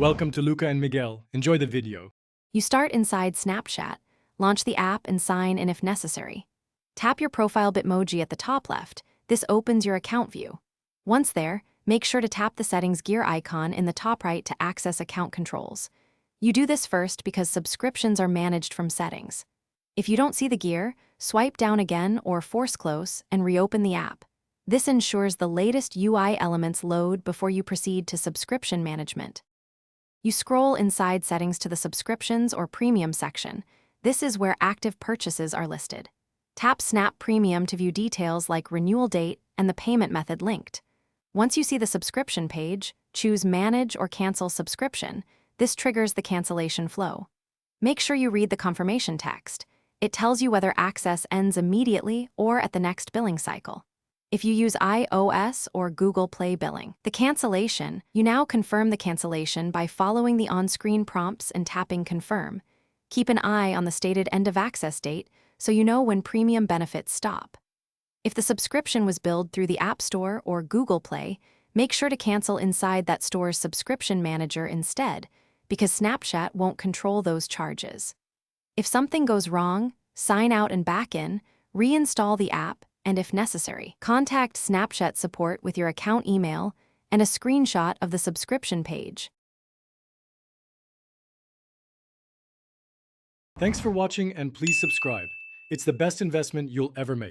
Welcome to Luca and Miguel. Enjoy the video. You start inside Snapchat, launch the app and sign in if necessary. Tap your profile Bitmoji at the top left. This opens your account view. Once there, make sure to tap the settings gear icon in the top right to access account controls. You do this first because subscriptions are managed from settings. If you don't see the gear, swipe down again or force close and reopen the app. This ensures the latest UI elements load before you proceed to subscription management. You scroll inside settings to the subscriptions or premium section. This is where active purchases are listed. Tap Snap Premium to view details like renewal date and the payment method linked. Once you see the subscription page, choose Manage or Cancel Subscription. This triggers the cancellation flow. Make sure you read the confirmation text. It tells you whether access ends immediately or at the next billing cycle. If you use iOS or Google Play billing, you now confirm the cancellation by following the on-screen prompts and tapping Confirm. Keep an eye on the stated end-of-access date so you know when premium benefits stop. If the subscription was billed through the App Store or Google Play, make sure to cancel inside that store's subscription manager instead, because Snapchat won't control those charges. If something goes wrong, sign out and back in, reinstall the app, and if necessary, contact Snapchat support with your account email and a screenshot of the subscription page. Thanks for watching and please subscribe. It's the best investment you'll ever make.